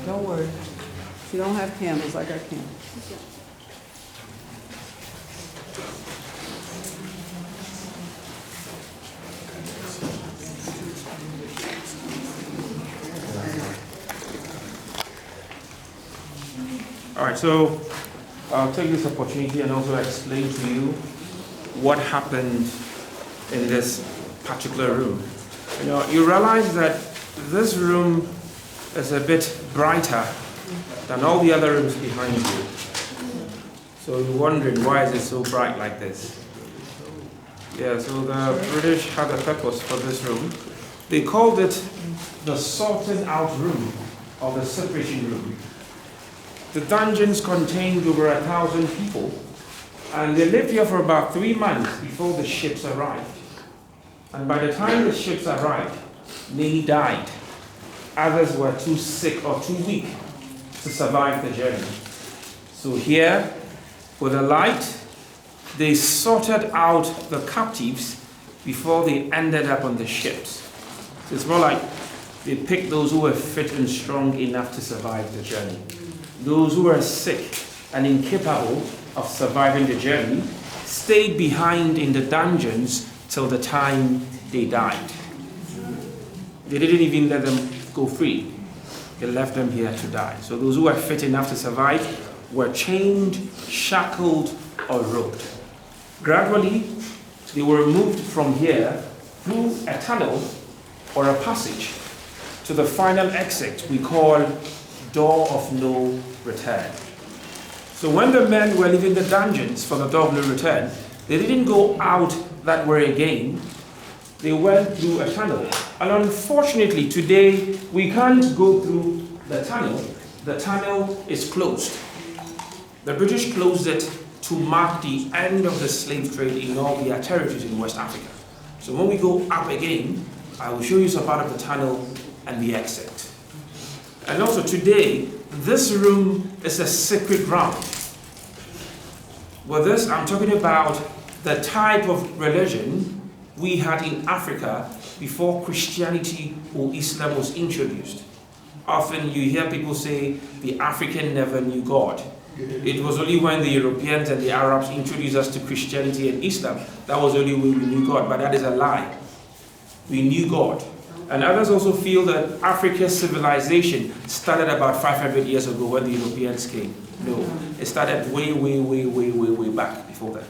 Don't worry. If you don't have candles, I got candles. All right, so I'll take this opportunity and also explain to you what happened in this particular room. You realize that this room is a bit brighter than all the other rooms behind you. So you're wondering, why is it so bright like this? Yeah, so the British had a purpose for this room. They called it the sorting out room or the separation room. The dungeons contained over 1,000 people, and they lived here for about 3 months before the ships arrived. And by the time the ships arrived, many died. Others were too sick or too weak to survive the journey. So here, with a light, they sorted out the captives before they ended up on the ships. So it's more like they picked those who were fit and strong enough to survive the journey. Those who were sick and incapable of surviving the journey stayed behind in the dungeons till the time they died. They didn't even let them go free. They left them here to die. So those who were fit enough to survive were chained, shackled, or roped. Gradually, they were moved from here through a tunnel or a passage to the final exit we call Door of No Return. So when the men were leaving the dungeons for the Door of No Return, they didn't go out that way again. They went through a tunnel. And unfortunately, today, we can't go through the tunnel. The tunnel is closed. The British closed it to mark the end of the slave trade in all their territories in West Africa. So when we go up again, I will show you some part of the tunnel and the exit. And also today, this room is a sacred ground. With this, I'm talking about the type of religion we had in Africa before Christianity or Islam was introduced. Often you hear people say the African never knew God. It was only when the Europeans and the Arabs introduced us to Christianity and Islam, that was only when we knew God, but that is a lie. We knew God. And others also feel that Africa's civilization started about 500 years ago when the Europeans came. No, it started way back before that.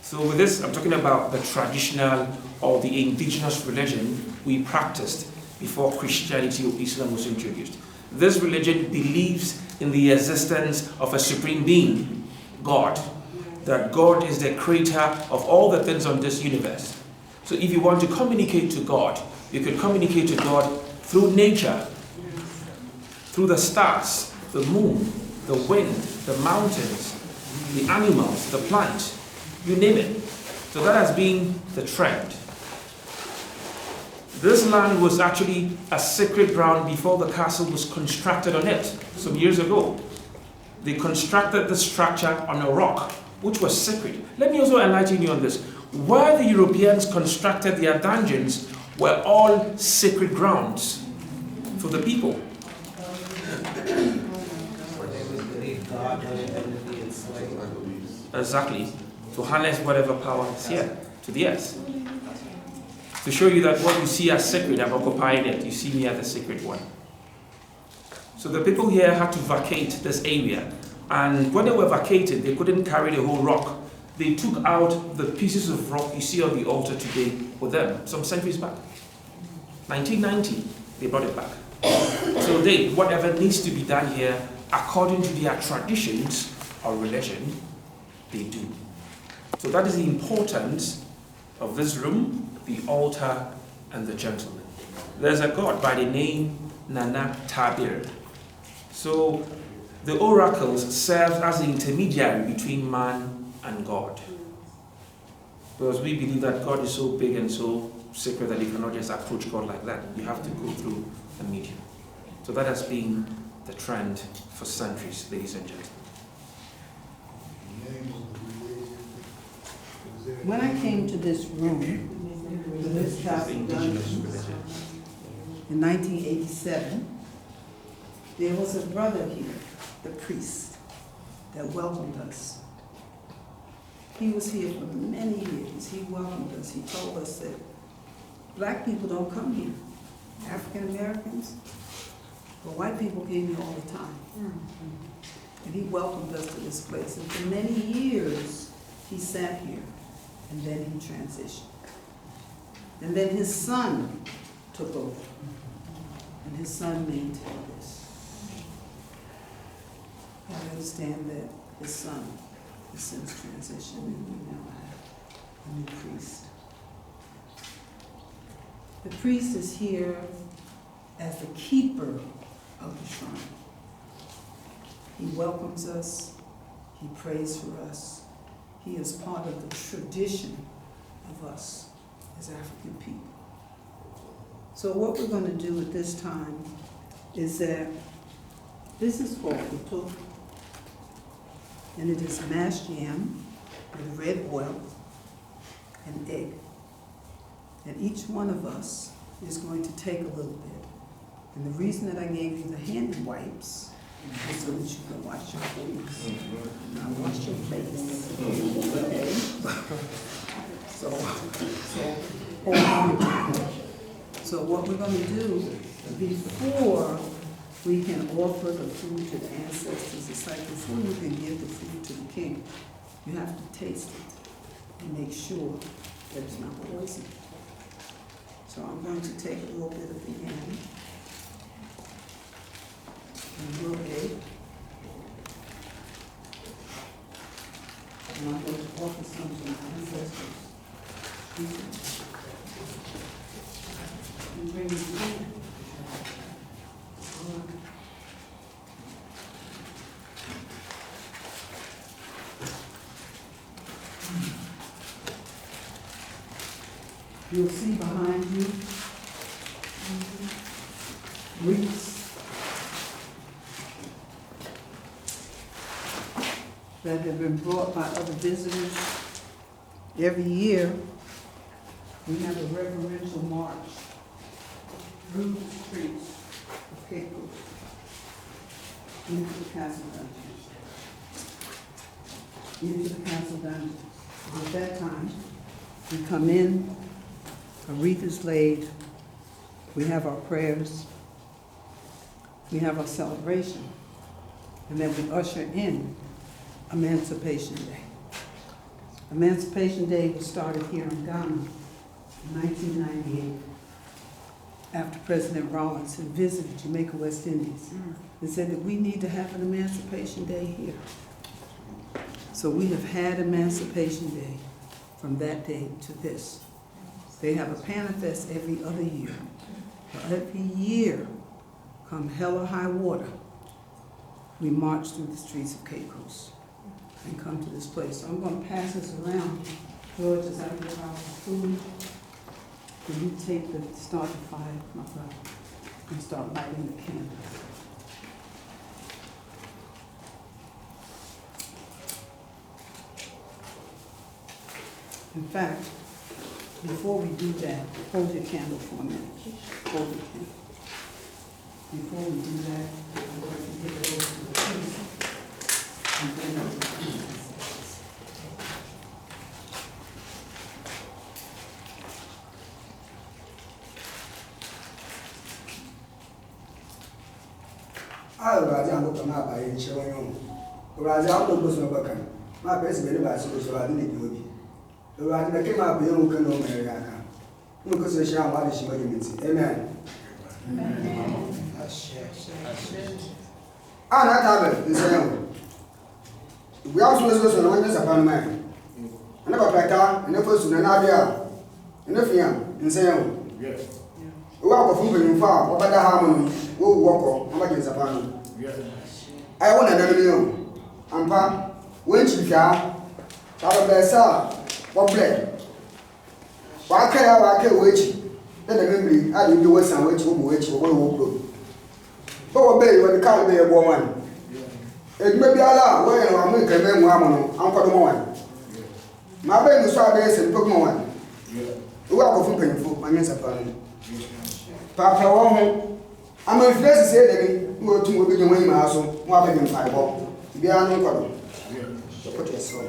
So with this, I'm talking about the traditional or the indigenous religion we practiced before Christianity or Islam was introduced. This religion believes in the existence of a supreme being, God, that God is the creator of all the things on this universe. So if you want to communicate to God, you can communicate to God through nature, through the stars, the moon, the wind, the mountains, the animals, the plants, you name it. So that has been the trend. This land was actually a sacred ground before the castle was constructed on it some years ago. They constructed the structure on a rock, which was sacred. Let me also enlighten you on this. Where the Europeans constructed their dungeons were all sacred grounds for the people. Exactly. To harness whatever power is here to the earth. To show you that what you see as sacred, I'm occupying it. You see me as the sacred one. So the people here had to vacate this area. And when they were vacated, they couldn't carry the whole rock. They took out the pieces of rock you see on the altar today with them, some centuries back. 1990, they brought it back. So whatever needs to be done here, according to their traditions or religion, they do. So that is the importance of this room, the altar, and the gentleman. There's a god by the name Nana Tabir. So the oracles serve as the intermediary between man and God. Because we believe that God is so big and so sacred that you cannot just approach God like that. You have to go through a medium. So that has been the trend for centuries, ladies and gentlemen. When I came to this room, to this Castle Dungeons, in 1987, there was a brother here, the priest, that welcomed us. He was here for many years. He welcomed us. He told us that black people don't come here. African Americans, but white people came here all the time. And he welcomed us to this place. And for many years, he sat here, and then he transitioned. And then his son took over, and his son maintained this. I understand that his son has since transitioned, and we now have a new priest. The priest is here as the keeper of the shrine. He welcomes us, he prays for us. He is part of the tradition of us as African people. So what we're going to do at this time is that this is called uto, and it is mashed yam with red oil and egg. And each one of us is going to take a little bit. And the reason that I gave you the handy wipes is so that you can wash your face. Now wash your face. Okay? So what we're going to do before we can offer the food to the ancestors, it's like before you can give the food to the king, you have to taste it and make sure that it's not poison. So I'm going to take a little bit of the yam and a little egg. And I'm going to offer some to my ancestors. And bring it in. You'll see behind you wreaths that have been brought by other visitors. Every year, we have a reverential march through the streets of Cape Coast into the Castle Dungeons. Into the Castle Dungeons. At that time, we come in, a wreath is laid, we have our prayers, we have our celebration, and then we usher in Emancipation Day. Emancipation Day was started here in Ghana in 1998 after President Rawlings had visited Jamaica, West Indies, and said that we need to have an Emancipation Day here. So we have had Emancipation Day from that day to this. They have a panifest every other year. Every year, come hell or high water, we march through the streets of Cape Coast and come to this place. So I'm going to pass this around. George, as I give out the food, can you start the fire, my brother, and start lighting the candles. In fact, before we do that, hold your candle for a minute. Hold your candle. Before we do that, I'm going to give it over to the priest and bring up the ancestors. We also listen to one just upon man. I never better, and the first one, and Nadia, and the Fiam, and say, yes. We walk from you far, or better harmony, who walk on, what is upon. I want another million. And pa, when she got, I bless her, what bread. Why can't I wait? Then the memory, I didn't do what's and wait to wait or what. But obey when the car be a woman. It may be allowed when I'm making them woman, Uncle one. My baby was so bad and Pokemon. We are going to pay for my answer. Papa, I'm a flesh say that we go to be doing my house, one of them 5 ball. Be a no problem. Put yourself.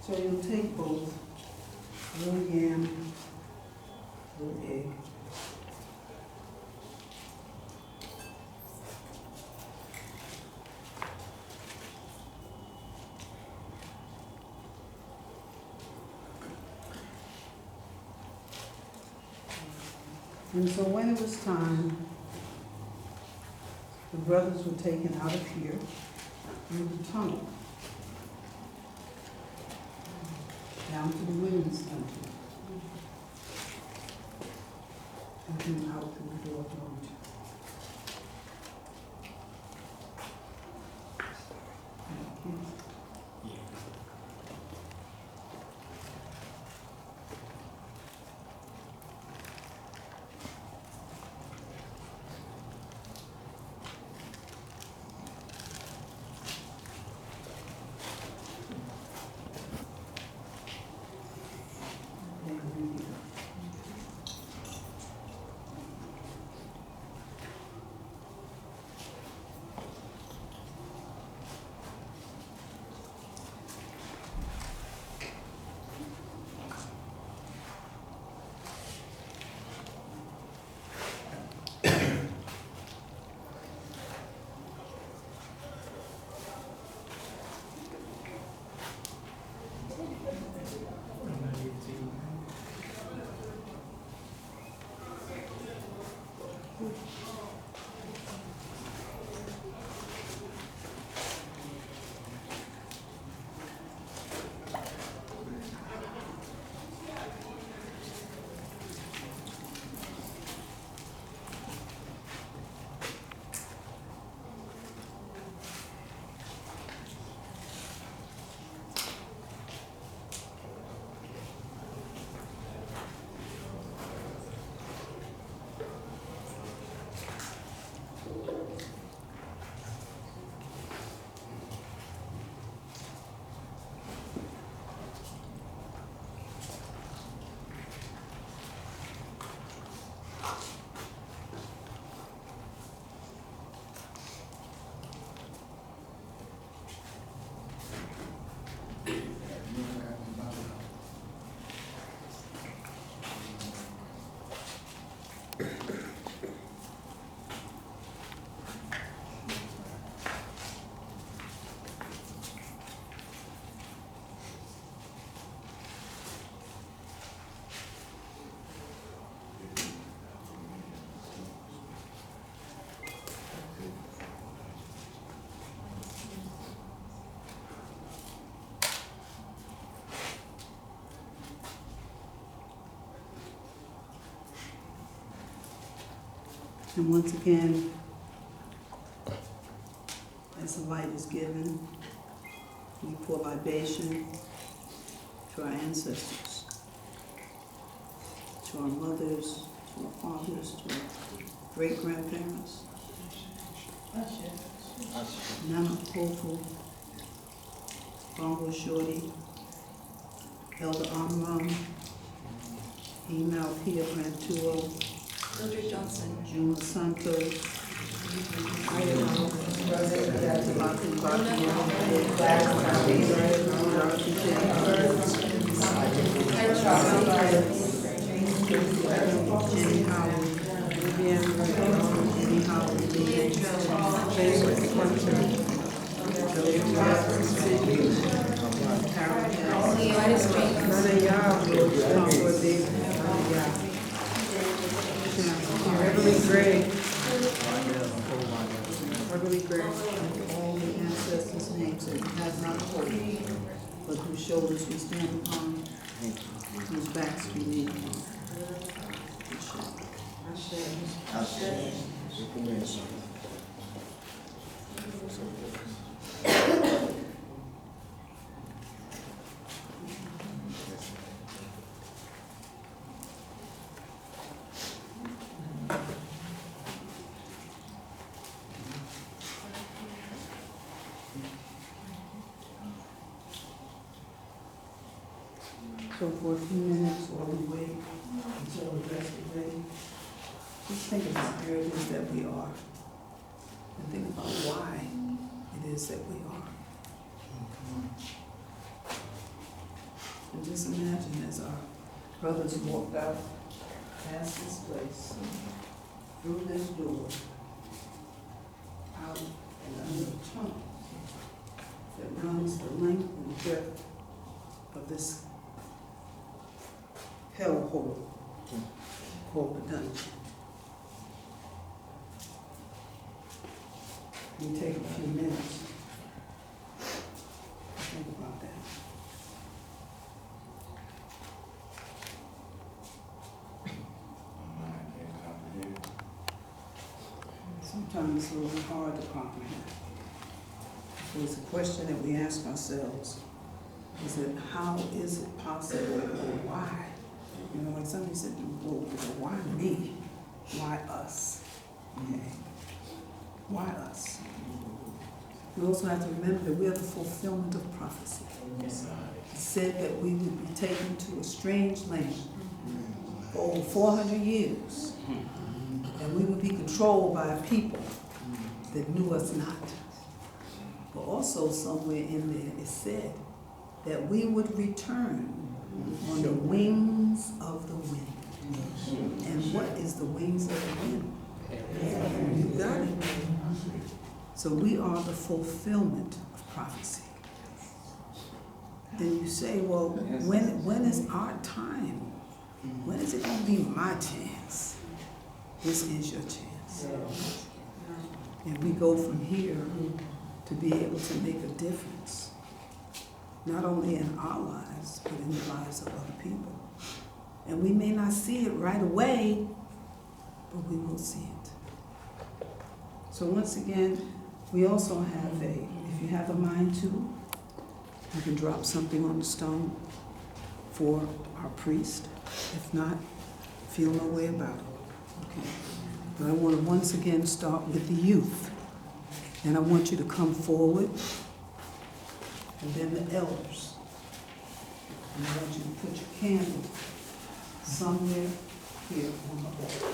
So you'll take both, little yam, little egg. And so when it was time, the brothers were taken out of here through the tunnel down to the women's country, and then out through the door of Lord. Thank you. And once again, as the light is given, we pour libation to our ancestors, to our mothers, to our fathers, to our great-grandparents. Nana Pofu, Bongo Shorty, Elder Amram, Email Pia Grantuo, Mildred Johnson. Juma Santos, Jenny Howard, Jenny Beverly Gray, Beverly Gray, all the ancestors' names that we have not heard. but whose shoulders we stand upon, whose backs we lean upon. So for a few minutes while we wait until the rest is ready, just think about where it is that we are. And think about why it is that we are. And just imagine as our brothers walked out past this place, through this door, out and under the tunnel that runs the length and breadth of this hellhole called the dungeon. We take a few minutes to think about that. Sometimes it's a little hard to comprehend. It's a question that we ask ourselves. Is it how is it possible or why? You know, like somebody said, well, why me? Why us? Okay. Why us? We also have to remember that we are the fulfillment of prophecy. It said that we would be taken to a strange land for over 400 years, and we would be controlled by a people that knew us not. But also somewhere in there it said that we would return on the wings of the wind. And what is the wings of the wind? You got it. So we are the fulfillment of prophecy. Then you say, well, when is our time? When is it going to be my chance? This is your chance. And we go from here to be able to make a difference, not only in our lives, but in the lives of other people. And we may not see it right away, but we will see it. So once again, we also have if you have a mind to, you can drop something on the stone for our priest. If not, feel no way about it. Okay. But I want to once again start with the youth. And I want you to come forward, and then the elders. And I want you to put your candle somewhere here on the altar.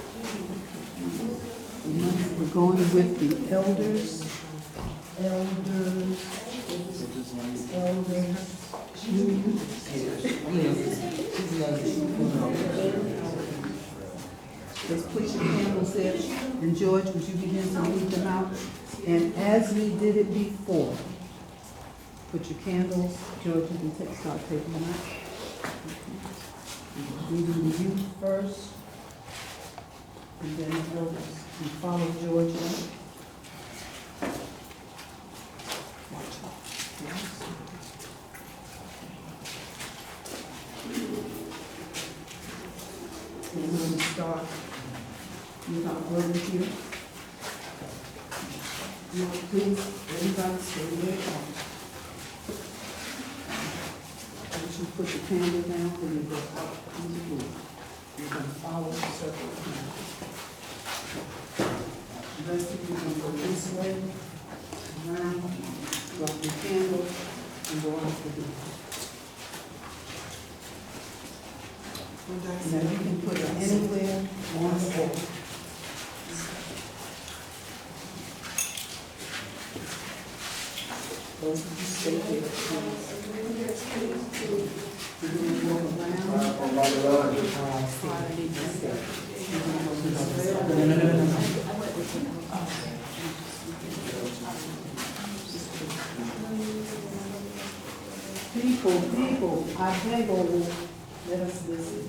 Remember, we're going with the elders. Let's put your candles there. And George, would you begin to lead them out? And as we did it before, put your candles. George, you can start taking them out. Leading the youth first, and then the elders. And follow George in. We're going to start with our brother here. Now, please, everybody stay where you are. Once you put your candle down, then you go out in the room. You're going to follow the circle of candles. The rest of you are going to go this way, around, drop your candle, and go out the door. Now you can put it anywhere on the wall. Those of you stay there. You're going to walk around. People, I beg of you, let us listen.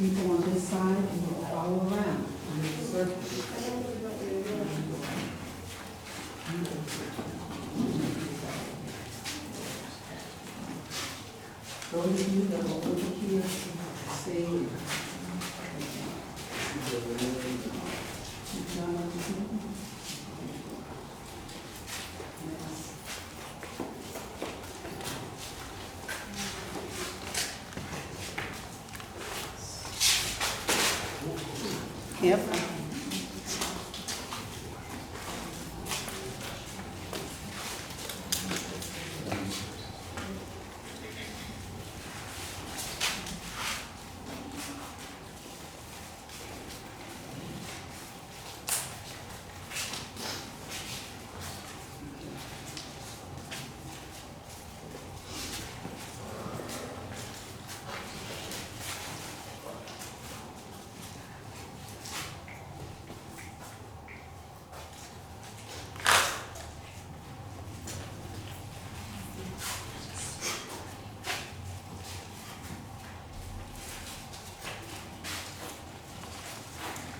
People on this side, you will follow around. Circle. Those of you that are over here, say, Careful.